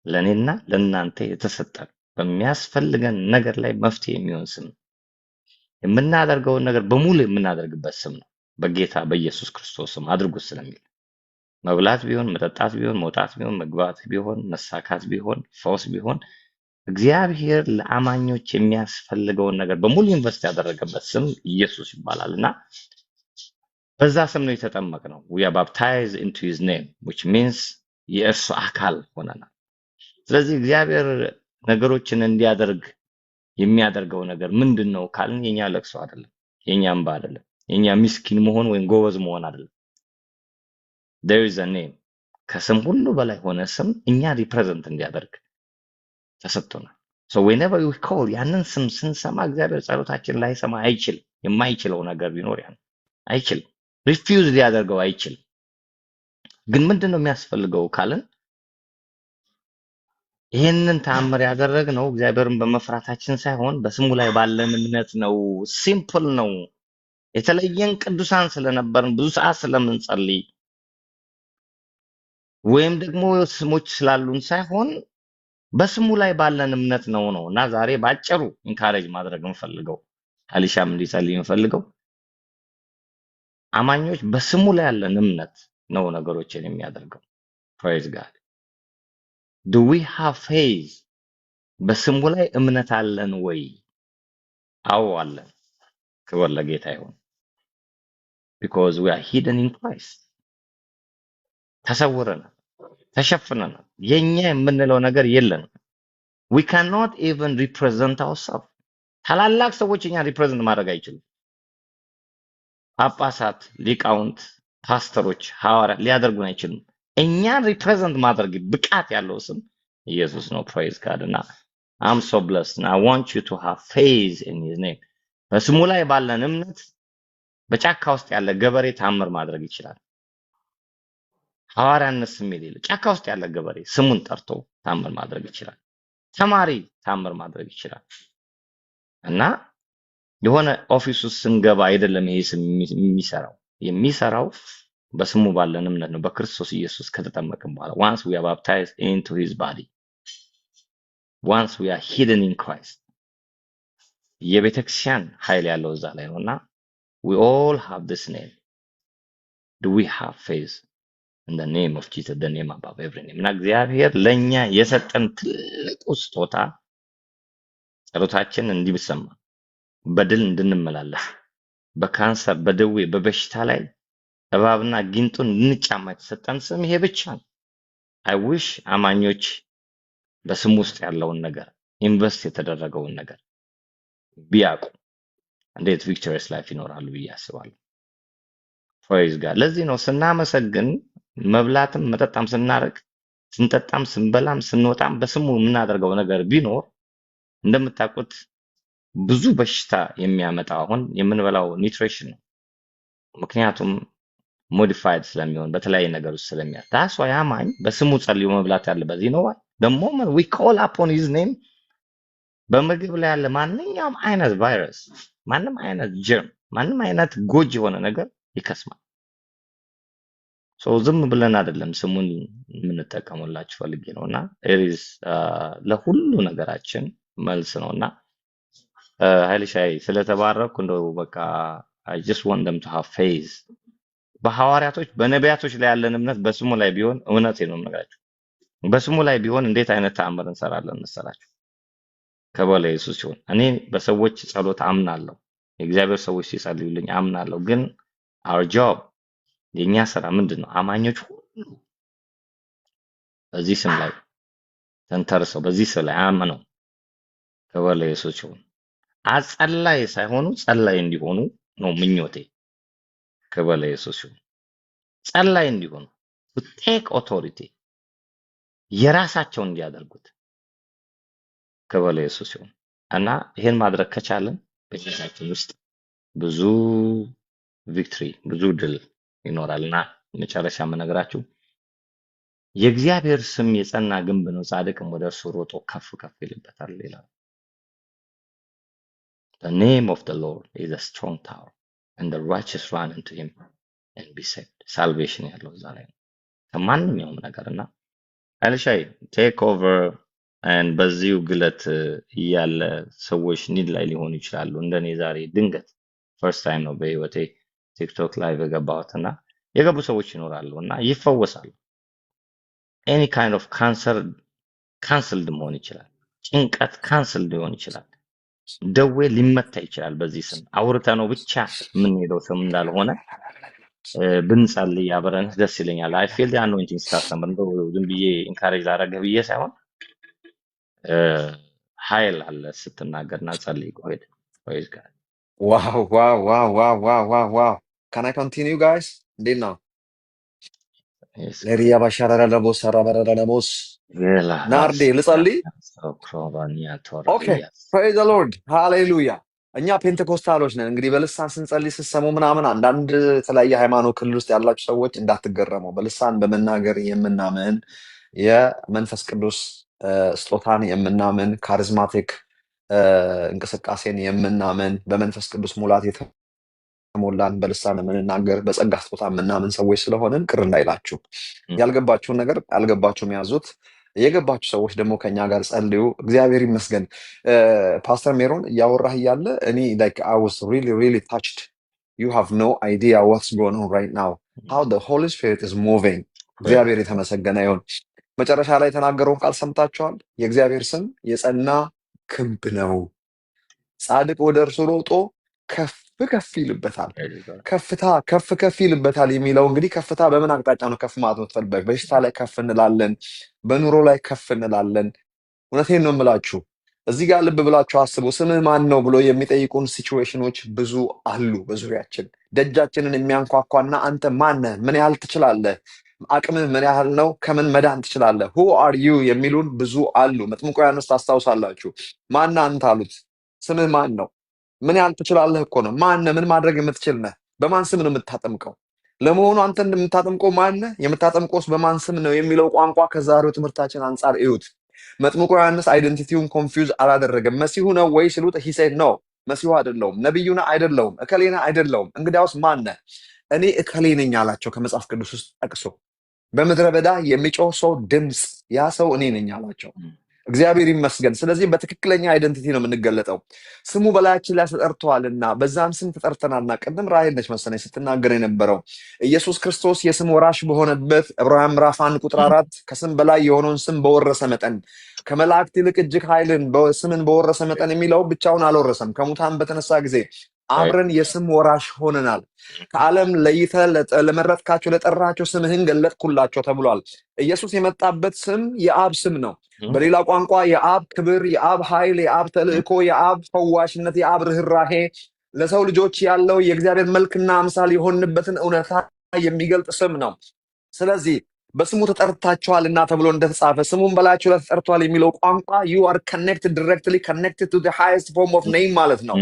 ለኔና ለናንተ የተሰጠ በሚያስፈልገን ነገር ላይ መፍትሄ የሚሆን ስም፣ የምናደርገውን ነገር በሙሉ የምናደርግበት ስም ነው። በጌታ በኢየሱስ ክርስቶስ ስም አድርጉት ስለሚል መብላት ቢሆን መጠጣት ቢሆን መውጣት ቢሆን መግባት ቢሆን መሳካት ቢሆን ፈውስ ቢሆን እግዚአብሔር ለአማኞች የሚያስፈልገውን ነገር በሙሉ ኢንቨስት ያደረገበት ስም ኢየሱስ ይባላልና በዛ ስም ነው የተጠመቅነው። we are baptized into his name which means የእርሱ አካል ሆነናል። ስለዚህ እግዚአብሔር ነገሮችን እንዲያደርግ የሚያደርገው ነገር ምንድነው ካልን የኛ ለቅሶ አይደለም፣ የኛ እንባ አይደለም፣ የኛ ምስኪን መሆን ወይም ጎበዝ መሆን አይደለም። there is a name። ከስም ሁሉ በላይ ሆነ ስም እኛ ሪፕሬዘንት እንዲያደርግ ተሰጥቶናል። so whenever we call ያንን ስም ስንሰማ እግዚአብሔር ጸሎታችን ላይ ሰማ አይችልም። የማይችለው ነገር ቢኖር ያን አይችልም። ሪፊውዝ ሊያደርገው አይችልም። ግን ምንድነው የሚያስፈልገው ካልን ይሄንን ተአምር ያደረግነው እግዚአብሔርን በመፍራታችን ሳይሆን በስሙ ላይ ባለን እምነት ነው። ሲምፕል ነው። የተለየን ቅዱሳን ስለነበርን ብዙ ሰዓት ስለምንጸልይ ወይም ደግሞ ስሞች ስላሉን ሳይሆን በስሙ ላይ ባለን እምነት ነው እና ዛሬ ባጭሩ ኢንካሬጅ ማድረግ እንፈልገው አሊሻም እንዲጸልይ እንፈልገው አማኞች በስሙ ላይ ያለን እምነት ነው ነገሮችን የሚያደርገው። praise God። do we have faith? በስሙ ላይ እምነት አለን ወይ? አዎ አለን። ክብር ለጌታ ይሁን። because we are hidden in Christ. ተሰውረናል፣ ተሸፍነናል። የኛ የምንለው ነገር የለንም። we cannot even represent ourselves. ታላላቅ ሰዎች እኛ ሪፕሬዘንት ማድረግ አይችሉም። ጳጳሳት፣ ሊቃውንት፣ ፓስተሮች፣ ሐዋርያት ሊያደርጉን አይችሉም። እኛን ሪፕሬዘንት ማድረግ ብቃት ያለው ስም ኢየሱስ ነው። ፕሬዝ ጋድ እና I'm so blessed and I want you to have faith in his name. በስሙ ላይ ባለን እምነት በጫካ ውስጥ ያለ ገበሬ ታምር ማድረግ ይችላል። ሐዋርያነት ስም የሌለው ጫካ ውስጥ ያለ ገበሬ ስሙን ጠርቶ ታምር ማድረግ ይችላል። ተማሪ ታምር ማድረግ ይችላል። እና የሆነ ኦፊስ ውስጥ ስንገባ አይደለም ይሄ ስም የሚሰራው በስሙ ባለን እምነት ነው። በክርስቶስ ኢየሱስ ከተጠመቅን በኋላ once we are baptized into his body, once we are hidden in Christ, የቤተክርስቲያን ኃይል ያለው እዛ ላይ ነውና we all have this name. Do we have faith in the name of Jesus, the name above every name? እና እግዚአብሔር ለኛ የሰጠን ትልቁ ስጦታ ጸሎታችን እንዲሰማ በድል እንድንመላለስ በካንሰር በደዌ በበሽታ ላይ እባብና ጊንጡን እንጫማ የተሰጠን ስም ይሄ ብቻ ነው። I wish አማኞች በስሙ ውስጥ ያለውን ነገር ኢንቨስት የተደረገውን ነገር ቢያውቁ እንዴት ቪክቶሪየስ ላይፍ ይኖራሉ ብዬ አስባለሁ። ፕሬዝ ጋድ። ለዚህ ነው ስናመሰግን መብላትም መጠጣም ስናረግ ስንጠጣም ስንበላም ስንወጣም በስሙ የምናደርገው ነገር ቢኖር እንደምታውቁት ብዙ በሽታ የሚያመጣው አሁን የምንበላው ኒውትሪሽን ነው። ምክንያቱም ሞዲፋይድ ስለሚሆን በተለያየ ነገር ውስጥ ስለሚያል ታሷ ያማኝ በስሙ ጸልዮ መብላት ያለበት ነው። the moment we call upon his name በምግብ ላይ ያለ ማንኛውም አይነት ቫይረስ፣ ማንኛውም አይነት ጀርም፣ ማንኛውም አይነት ጎጂ የሆነ ነገር ይከስማል። ዝም ብለን አይደለም ስሙን የምንጠቀሙላችሁ ፈልጌ ነውና ኤሪስ ለሁሉ ነገራችን መልስ ነውና ኃይልሻይ ስለተባረኩ እንደው በቃ I just want them to have faith. በሐዋርያቶች በነቢያቶች ላይ ያለን እምነት በስሙ ላይ ቢሆን እውነቴ ነው የምነግራችሁ። በስሙ ላይ ቢሆን እንዴት አይነት ተአምር እንሰራለን መሰላችሁ? ከበላይ ኢየሱስ ሲሆን እኔ በሰዎች ጸሎት አምናለሁ። የእግዚአብሔር ሰዎች ሲጸልዩልኝ አምናለሁ። ግን our job የኛ ስራ ምንድነው? አማኞች ሁሉ በዚህ ስም ላይ ተንተርሰው በዚህ ስም ላይ አምነው ከበላይ ኢየሱስ ሲሆን አጸላይ ሳይሆኑ ጸላይ እንዲሆኑ ነው ምኞቴ። ከበላይ ኢየሱስ ሲሆን ጸላይ እንዲሆኑ to take authority የራሳቸውን እንዲያደርጉት ከበላይ ኢየሱስ ሲሆን እና ይሄን ማድረግ ከቻለን በህይወታችን ውስጥ ብዙ ቪክቶሪ ብዙ ድል ይኖራልና መጨረሻ የምነግራችሁ የእግዚአብሔር ስም የጸና ግንብ ነው፣ ጻድቅም ወደ እርሱ ሮጦ ከፍ ከፍ ይልበታል ይላል። The name of the Lord is a strong tower and the righteous run into him and be saved. Salvation ያለው እዛ ላይ ነው ከማንኛውም ነገርና አልሻይ ቴክ ኦቨር and በዚሁ ግለት ያለ ሰዎች ኒድ ላይ ሊሆኑ ይችላሉ። እንደኔ ዛሬ ድንገት ፈርስት ታይም ነው በህይወቴ ቲክቶክ ላይቭ የገባሁትና የገቡ ሰዎች ይኖራሉና ይፈወሳሉ። any kind of cancer cancelled መሆን ይችላል። ጭንቀት cancelled ሊሆን ይችላል። ደዌ ሊመታ ይችላል። በዚህ ስም አውርተነው ብቻ የምንሄደው ስም እንዳልሆነ ብንጸልይ አብረን ደስ ይለኛል። I feel the anointing ስታስተምር እንደው ዝም ብዬ ኢንካሬጅ ላደርግህ ብዬ ሳይሆን ኃይል አለ ስትናገርና ጸልይ። ቆይ praise God.
wow. Can I continue guys? እንዴት ነው?
Yes.
ለሪያ ባሻራራ ለቦስ ሰራበራ ለቦስ ናርዴ ልጸልይ። Okay, praise the Lord. Hallelujah. እኛ ፔንቴኮስታሎች ነን። እንግዲህ በልሳን ስንጸልይ ስትሰሙ ምናምን አንዳንድ የተለያየ ሃይማኖት ክልል ውስጥ ያላችሁ ሰዎች እንዳትገረሙ። በልሳን በመናገር የምናምን የመንፈስ ቅዱስ ስጦታን የምናምን ካሪዝማቲክ እንቅስቃሴን የምናምን በመንፈስ ቅዱስ ሙላት የተሞላን በልሳን የምንናገር በጸጋ ስጦታ የምናምን ሰዎች ስለሆንን ቅር እንዳይላችሁ። ያልገባችሁን ነገር ያልገባችሁም ያዙት። የገባችሁ ሰዎች ደግሞ ከኛ ጋር ጸልዩ። እግዚአብሔር ይመስገን። ፓስተር ሜሮን እያወራህ እያለ እኔ like I was really touched. You have no idea what's going on right now. How the Holy Spirit is moving. እግዚአብሔር የተመሰገነ ይሁን። መጨረሻ ላይ የተናገረውን ቃል ሰምታችኋል። የእግዚአብሔር ስም የጸና ክንብ ነው፣ ጻድቅ ወደ እርሱ ሮጦ ከፍ ከፍ ይልበታል።
Praise God.
ከፍታ ከፍ ከፍ ይልበታል የሚለው እንግዲህ ከፍታ በምን አቅጣጫ ነው ከፍ ማለት የምትፈልገው? በሽታ ላይ ከፍ እንላለን፣ በኑሮ ላይ ከፍ እንላለን። እውነቴን ነው የምላችሁ። እዚህ ጋር ልብ ብላችሁ አስቡ። ስምህ ማን ነው ብሎ የሚጠይቁን ሲቹዌሽኖች ብዙ አሉ በዙሪያችን። ደጃችንን የሚያንኳኳና አንተ ማነህ? ምን ያህል ትችላለህ? አቅምህ ምን ያህል ነው? ከምን መዳን ትችላለህ? who are you የሚሉን ብዙ አሉ። መጥምቁ ዮሐንስ ታስታውሳላችሁ። ማን አንተ አሉት። ስምህ ማን ነው? ምን ያህል ትችላለህ እኮ ነው። ማነህ? ምን ማድረግ የምትችል ነህ? በማን ስም ነው የምታጠምቀው? ለመሆኑ አንተ የምታጠምቀው ማነህ? የምታጠምቀውስ በማን ስም ነው የሚለው ቋንቋ ከዛሬው ትምህርታችን አንጻር እዩት። መጥምቁ ዮሐንስ አይደንቲቲውን ኮንፊውዝ አላደረገም። መሲሁ ነው ወይ ሲሉት he said no መሲሁ አይደለሁም፣ ነብዩ ነህ አይደለሁም፣ እከሌ ነህ አይደለሁም። እንግዲያውስ ማን ነህ? እኔ እከሌ ነኝ አላቸው ከመጽሐፍ ቅዱስ ውስጥ ጠቅሶ። በምድረ በዳ የሚጮህ ሰው ድምፅ፣ ያ ሰው እኔ ነኝ አላቸው። እግዚአብሔር ይመስገን። ስለዚህ በትክክለኛ አይደንቲቲ ነው የምንገለጠው። ስሙ በላያችን ላይ ተጠርተዋልና በዛም ስም ተጠርተናልና። ቅድም ራሔል ነች መሰለኝ ስትናገር የነበረው ኢየሱስ ክርስቶስ የስም ወራሽ በሆነበት ዕብራውያን ምዕራፍ 1 ቁጥር 4 ከስም በላይ የሆነውን ስም በወረሰ መጠን ከመላእክት ይልቅ እጅግ ኃይልን ስምን በወረሰ መጠን የሚለው ብቻውን አልወረሰም። ከሙታን በተነሳ ጊዜ አብረን የስም ወራሽ ሆነናል። ከዓለም ለይተህ ለመረጥካቸው ለጠራቸው ስምህን ገለጥኩላቸው ተብሏል። ኢየሱስ የመጣበት ስም የአብ ስም ነው። በሌላ ቋንቋ የአብ ክብር፣ የአብ ኃይል፣ የአብ ተልእኮ፣ የአብ ፈዋሽነት፣ የአብ ርኅራሄ ለሰው ልጆች ያለው የእግዚአብሔር መልክና አምሳል የሆንበትን እውነታ የሚገልጥ ስም ነው። ስለዚህ በስሙ ተጠርታችኋልና ተብሎ እንደተጻፈ ስሙን በላያችሁ ላይ ተጠርቷል የሚለው ቋንቋ you are connected directly connected to the highest form of name ማለት ነው።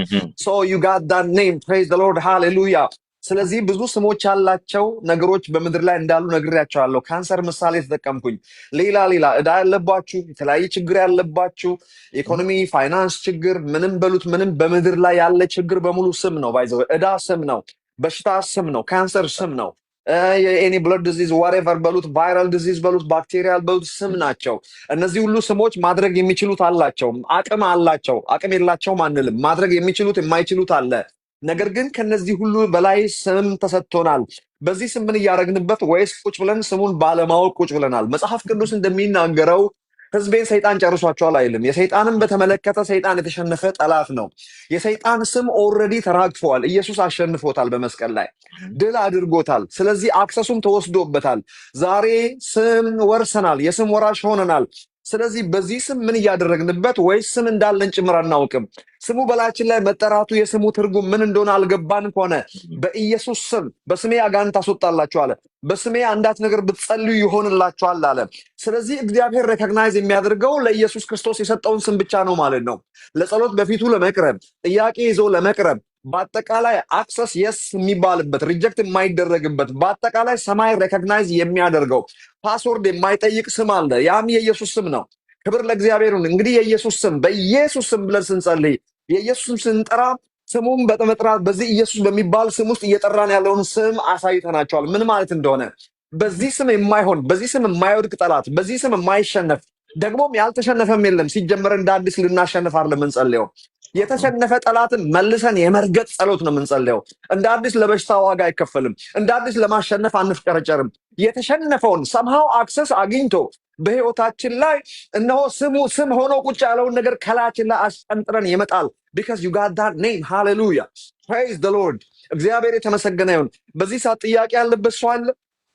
so you got that name, praise the Lord, hallelujah። ስለዚህ ብዙ ስሞች ያላቸው ነገሮች በምድር ላይ እንዳሉ ነግሬያቸዋለሁ። ካንሰር ምሳሌ ተጠቀምኩኝ። ሌላ ዕዳ ያለባችሁ፣ የተለያየ ችግር ያለባችሁ፣ ኢኮኖሚ ፋይናንስ ችግር፣ ምንም በሉት ምንም በምድር ላይ ያለ ችግር በሙሉ ስም ነው። ባይዘው ዕዳ ስም ነው፣ በሽታ ስም ነው፣ ካንሰር ስም ነው፣ የኤኒ ብለድ ዲዚዝ ዋሬቨር በሉት፣ ቫይራል ዲዚዝ በሉት፣ ባክቴሪያል በሉት ስም ናቸው። እነዚህ ሁሉ ስሞች ማድረግ የሚችሉት አላቸው፣ አቅም አላቸው። አቅም የላቸውም አንልም። ማድረግ የሚችሉት የማይችሉት አለ። ነገር ግን ከነዚህ ሁሉ በላይ ስም ተሰጥቶናል። በዚህ ስም ምን እያደረግንበት ወይስ ቁጭ ብለን ስሙን ባለማወቅ ቁጭ ብለናል? መጽሐፍ ቅዱስ እንደሚናገረው ሕዝቤን ሰይጣን ጨርሷቸዋል አይልም። የሰይጣንን በተመለከተ ሰይጣን የተሸነፈ ጠላት ነው። የሰይጣን ስም ኦልሬዲ ተራግፈዋል። ኢየሱስ አሸንፎታል፣ በመስቀል ላይ ድል አድርጎታል። ስለዚህ አክሰሱም ተወስዶበታል። ዛሬ ስም ወርሰናል፣ የስም ወራሽ ሆነናል። ስለዚህ በዚህ ስም ምን እያደረግንበት ወይስ ስም እንዳለን ጭምር አናውቅም። ስሙ በላያችን ላይ መጠራቱ የስሙ ትርጉም ምን እንደሆነ አልገባን ከሆነ በኢየሱስ ስም በስሜ አጋንንት ታስወጣላችሁ አለ። በስሜ አንዳች ነገር ብትጸልዩ ይሆንላችኋል አለ። ስለዚህ እግዚአብሔር ሬኮግናይዝ የሚያደርገው ለኢየሱስ ክርስቶስ የሰጠውን ስም ብቻ ነው ማለት ነው። ለጸሎት በፊቱ ለመቅረብ፣ ጥያቄ ይዞ ለመቅረብ፣ በአጠቃላይ አክሰስ የስ የሚባልበት ሪጀክት የማይደረግበት በአጠቃላይ ሰማይ ሬኮግናይዝ የሚያደርገው ፓስወርድ የማይጠይቅ ስም አለ። ያም የኢየሱስ ስም ነው። ክብር ለእግዚአብሔር ይሁን። እንግዲህ የኢየሱስ ስም በኢየሱስ ስም ብለን ስንጸልይ የኢየሱስ ስም ስንጠራ ስሙን በመጥራት በዚህ ኢየሱስ በሚባል ስም ውስጥ እየጠራን ያለውን ስም አሳይተናቸዋል ምን ማለት እንደሆነ። በዚህ ስም የማይሆን በዚህ ስም የማይወድቅ ጠላት፣ በዚህ ስም የማይሸነፍ ደግሞም ያልተሸነፈም የለም። ሲጀመር እንደ አዲስ ልናሸንፍ አይደለም የምንጸልየው። የተሸነፈ ጠላትን መልሰን የመርገጥ ጸሎት ነው የምንጸልየው። እንደ አዲስ ለበሽታ ዋጋ አይከፈልም። እንደ አዲስ ለማሸነፍ አንፍጨረጨርም። የተሸነፈውን ሰምሃው አክሰስ አግኝቶ በህይወታችን ላይ እነሆ ስሙ ስም ሆኖ ቁጭ ያለውን ነገር ከላያችን ላይ አስጠንጥረን ይመጣል። because you got that name, hallelujah, praise the Lord። እግዚአብሔር የተመሰገነ ይሁን። በዚህ ሰዓት ጥያቄ ያለበት ሰው አለ?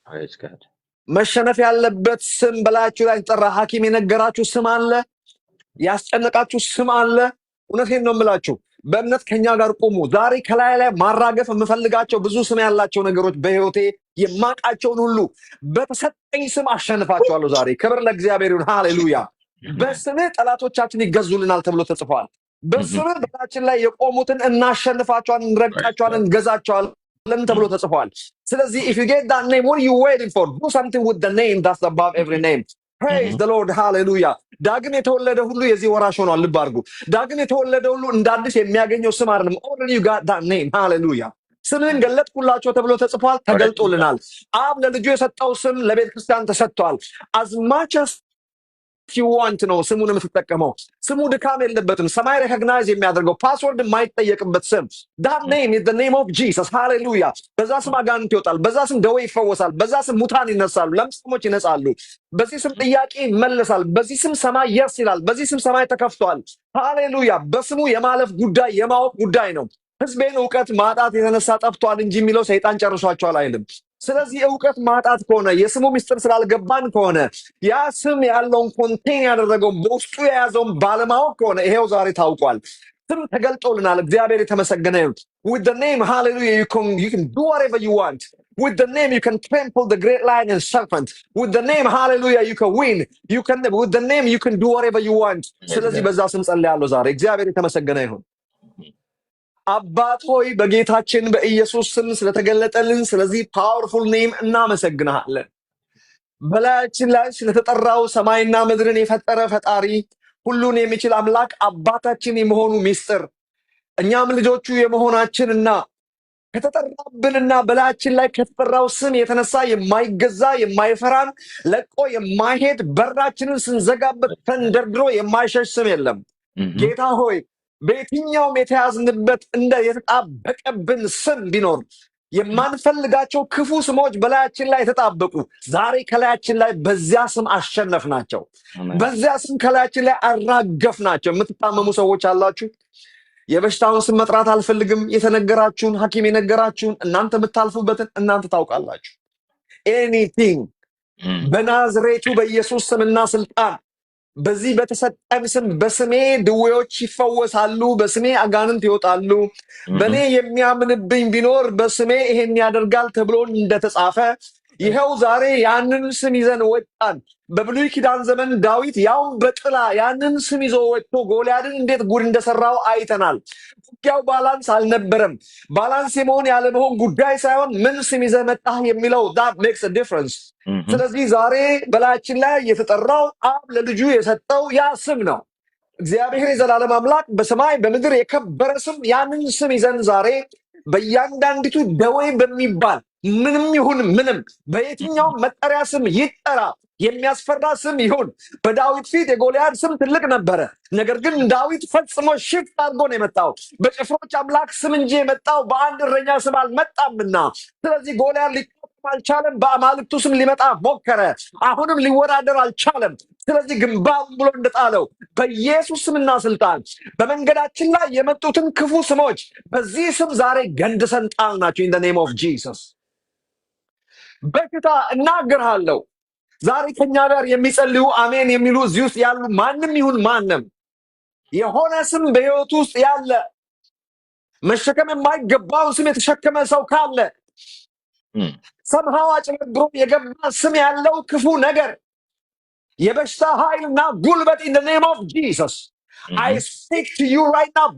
Praise God.
መሸነፍ ያለበት ስም በላያችሁ ላይ ተጠራ። ሐኪም የነገራችሁ ስም አለ? ያስጨነቃችሁ ስም አለ? እውነቴን ነው የምላችሁ። በእምነት ከኛ ጋር ቁሙ። ዛሬ ከላይ ላይ ማራገፍ የምፈልጋቸው ብዙ ስም ያላቸው ነገሮች በህይወቴ የማውቃቸውን ሁሉ በተሰጠኝ ስም አሸንፋቸዋለሁ ዛሬ። ክብር ለእግዚአብሔር ይሁን፣ ሃሌሉያ። በስምህ ጠላቶቻችን ይገዙልናል ተብሎ ተጽፏል። በስምህ በላያችን ላይ የቆሙትን እናሸንፋቸዋለን፣ እንረግጣቸዋለን፣ እንገዛቸዋለን ተብሎ ተጽፏል። ስለዚህ if you get that name, what are you waiting for? Do something with the name that's above every name. Praise the Lord, hallelujah። ዳግም የተወለደ ሁሉ የዚህ ወራሽ ሆኗል። ልብ አድርጉ። ዳግም የተወለደ ሁሉ እንደ አዲስ የሚያገኘው ስም አይደለም። already you got that name, hallelujah። ስምህን ገለጥኩላቸው ተብሎ ተጽፏል፣ ተገልጦልናል። አብ ለልጁ የሰጠው ስም ለቤተ ክርስቲያን ተሰጥቷል። as much as you want ነው ስሙን የምትጠቀመው። ስሙ ድካም የለበትም። ሰማይ ሪኮግናይዝ የሚያደርገው ፓስወርድ የማይጠየቅበት ስም that name is the name of Jesus hallelujah። በዛ ስም አጋንንት ይወጣል፣ በዛ ስም ደዌ ይፈወሳል፣ በዛ ስም ሙታን ይነሳሉ፣ ለምጻሞች ይነጻሉ፣ በዚህ ስም ጥያቄ ይመለሳል፣ በዚህ ስም ሰማይ የስ ይላል፣ በዚህ ስም ሰማይ ተከፍቷል። ሃሌሉያ። በስሙ የማለፍ ጉዳይ የማወቅ ጉዳይ ነው። ህዝቤን እውቀት ማጣት የተነሳ ጠፍቷል እንጂ የሚለው ሰይጣን ጨርሷቸዋል አይልም። ስለዚህ እውቀት ማጣት ከሆነ የስሙ ምስጢር ስላልገባን ከሆነ ያ ስም ያለውን ኮንቴን ያደረገውን በውስጡ የያዘውን ባለማወቅ ከሆነ ይሄው ዛሬ ታውቋል። ስም ተገልጦልናል። እግዚአብሔር የተመሰገነ ይሁን። with the name hallelujah you can do whatever you want. with the name you can trample the great lion and serpent. with the name hallelujah you can win. with the name you can do whatever you want. ስለዚህ በዛ ስም ጸልያለሁ ዛሬ። እግዚአብሔር የተመሰገነ ይሁን። አባት ሆይ በጌታችን በኢየሱስ ስም ስለተገለጠልን ስለዚህ ፓወርፉል ኔም እናመሰግናለን። በላያችን ላይ ስለተጠራው ሰማይና ምድርን የፈጠረ ፈጣሪ ሁሉን የሚችል አምላክ አባታችን የመሆኑ ሚስጥር እኛም ልጆቹ የመሆናችንና ከተጠራብንና በላያችን ላይ ከተጠራው ስም የተነሳ የማይገዛ የማይፈራን ለቆ የማይሄድ በራችንን ስንዘጋበት ተንደርድሮ የማይሸሽ ስም የለም። ጌታ ሆይ በየትኛውም የተያዝንበት እንደ የተጣበቀብን ስም ቢኖር የማንፈልጋቸው ክፉ ስሞች በላያችን ላይ የተጣበቁ ዛሬ ከላያችን ላይ በዚያ ስም አሸነፍናቸው። በዚያ ስም ከላያችን ላይ አራገፍናቸው። የምትታመሙ ሰዎች አላችሁ። የበሽታውን ስም መጥራት አልፈልግም። የተነገራችሁን ሐኪም የነገራችሁን እናንተ የምታልፉበትን እናንተ ታውቃላችሁ። ኤኒቲንግ በናዝሬቱ በኢየሱስ ስምና ስልጣን በዚህ በተሰጠን ስም በስሜ ድዌዎች ይፈወሳሉ፣ በስሜ አጋንንት ይወጣሉ፣ በእኔ የሚያምንብኝ ቢኖር በስሜ ይሄን ያደርጋል ተብሎ እንደተጻፈ ይኸው ዛሬ ያንን ስም ይዘን ወጣን። በብሉይ ኪዳን ዘመን ዳዊት ያው በጥላ ያንን ስም ይዞ ወጥቶ ጎልያድን እንዴት ጉድ እንደሰራው አይተናል። ውጊያው ባላንስ አልነበረም። ባላንስ የመሆን ያለመሆን ጉዳይ ሳይሆን ምን ስም ይዘህ መጣህ የሚለው that makes a difference። ስለዚህ ዛሬ በላያችን ላይ የተጠራው አብ ለልጁ የሰጠው ያ ስም ነው። እግዚአብሔር የዘላለም አምላክ በሰማይ በምድር የከበረ ስም፣ ያንን ስም ይዘን ዛሬ በእያንዳንዲቱ ደዌ በሚባል ምንም ይሁን ምንም በየትኛው መጠሪያ ስም ይጠራ የሚያስፈራ ስም ይሁን። በዳዊት ፊት የጎልያድ ስም ትልቅ ነበረ። ነገር ግን ዳዊት ፈጽሞ ሽፍት አድርጎ ነው የመጣው። በጭፍሮች አምላክ ስም እንጂ የመጣው በአንድ እረኛ ስም አልመጣምና፣ ስለዚህ ጎልያድ ሊቆም አልቻለም። በአማልክቱ ስም ሊመጣ ሞከረ፣ አሁንም ሊወዳደር አልቻለም። ስለዚህ ግንባር ብሎ እንደጣለው በኢየሱስ ስምና ስልጣን በመንገዳችን ላይ የመጡትን ክፉ ስሞች በዚህ ስም ዛሬ ገንድሰን ጣልናቸው። in the name of Jesus። በሽታ እናገርሃለሁ ዛሬ ከኛ ጋር የሚጸልዩ አሜን የሚሉ እዚህ ውስጥ ያሉ ማንም ይሁን ማንም የሆነ ስም በህይወቱ ውስጥ ያለ መሸከም የማይገባው ስም የተሸከመ ሰው ካለ ሰምሃው አጭበርብሮ የገባ ስም ያለው ክፉ ነገር የበሽታ ኃይልና ጉልበት in the name of Jesus I speak to you right now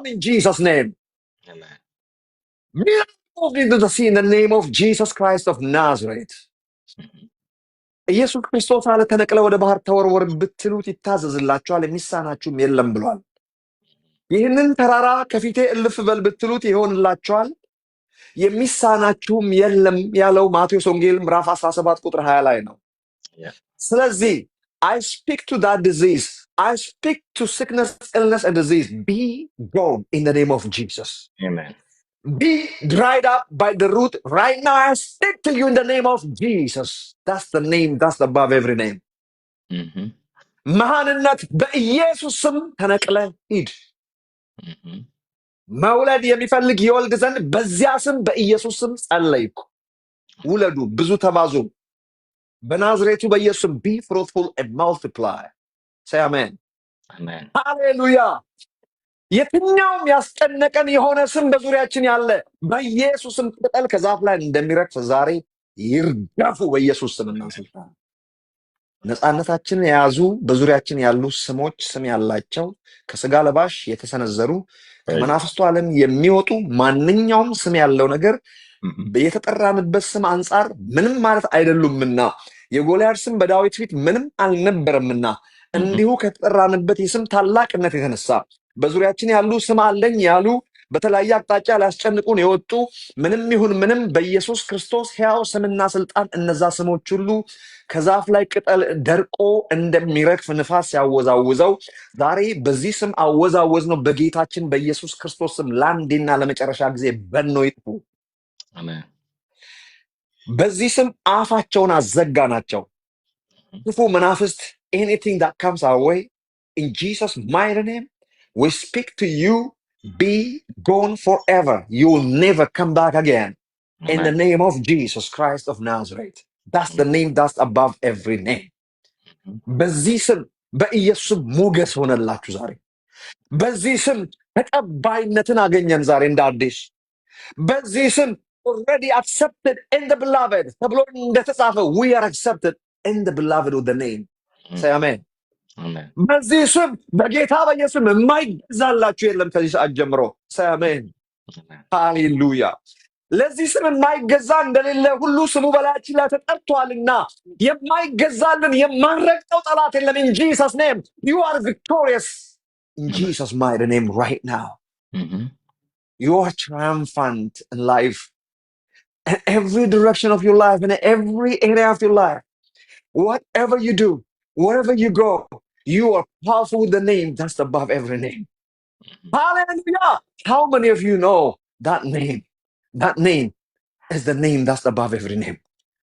in Jesus name.
Amen.
Move into the sea in the name of Jesus Christ of Nazareth. ኢየሱስ ክርስቶስ አለ ተነቅለ ወደ ባህር ተወርወር ብትሉት ይታዘዝላችኋል፣ የሚሳናችሁም የለም ብሏል። ይህንን ተራራ ከፊቴ እልፍ በል ብትሉት ይሆንላችኋል፣ የሚሳናችሁም የለም ያለው ማቴዎስ ወንጌል ምዕራፍ 17 ቁጥር 20 ላይ ነው። ስለዚህ I speak to that disease, I speak to sickness, illness and disease, be gone in the name of Jesus.
Amen.
Be dried up by the root right now. I speak to you in the name of Jesus. That's the name, that's above every name. መሃንነት በኢየሱስ ስም ተነቅለ ሂድ። መውለድ የሚፈልግ ይወልድ ዘንድ በዚያ ስም በኢየሱስ ስም ጸለይኩ። ውለዱ፣ ብዙ ተባዙ። በናዝሬቱ በኢየሱስ ስም be fruitful and multiply. Say amen.
Amen.
Hallelujah. የትኛውም ያስጨነቀን የሆነ ስም በዙሪያችን ያለ በኢየሱስም ቅጠል ከዛፍ ላይ እንደሚረግፍ ዛሬ ይርገፉ በኢየሱስ ስምና ስልጣን። ነፃነታችንን የያዙ በዙሪያችን ያሉ ስሞች ስም ያላቸው ከስጋ ለባሽ የተሰነዘሩ ከመናፍስቱ ዓለም የሚወጡ ማንኛውም ስም ያለው ነገር የተጠራንበት ስም አንጻር ምንም ማለት አይደሉምና የጎልያድ ስም በዳዊት ፊት ምንም አልነበረምና እንዲሁ ከተጠራንበት የስም ታላቅነት የተነሳ በዙሪያችን ያሉ ስም አለኝ ያሉ በተለያየ አቅጣጫ ሊያስጨንቁን የወጡ ምንም ይሁን ምንም በኢየሱስ ክርስቶስ ሕያው ስምና ስልጣን እነዛ ስሞች ሁሉ ከዛፍ ላይ ቅጠል ደርቆ እንደሚረግፍ ንፋስ ሲያወዛውዘው ዛሬ በዚህ ስም አወዛወዝ ነው። በጌታችን በኢየሱስ ክርስቶስ ስም ለአንዴና ለመጨረሻ ጊዜ በኖ ይጥፉ።
አሜን።
በዚህ ስም አፋቸውን አዘጋ ናቸው ክፉ መናፍስት። anything that comes our way in Jesus mighty name we speak to you, be gone forever, you will never come back again in the
Amen.
name of Jesus Christ of Nazareth. That's the name that's above every name. በዚህ ስም በኢየሱስ ሞገስ ሆነላችሁ ዛሬ። በዚህ ስም ተቀባይነትን አገኘን ዛሬ እንደ አዲስ። በዚህ ስም already accepted in the beloved ተብሎ እንደተጻፈ we are accepted in the beloved with the name. say amen.
Amen.
በዚህ ስም በጌታ በኢየሱስ የማይገዛላችሁ የለም ከዚህ ሰዓት ጀምሮ። say amen.
Amen.
ሃሌሉያ። ለዚህ ስም የማይገዛ እንደሌለ ሁሉ ስሙ በላያችን ላይ ተጠርቷልና የማይገዛልን የማንረግጠው ጠላት የለም። in Jesus name you are victorious in
Amen.
Jesus mighty name right now.
Mhm.
You are triumphant in life, in every direction of your life, in every area of your life. Whatever you do, wherever you go, you are powerful with the name that's above every name. Hallelujah. How many of you know that name? That name is the name that's above every name.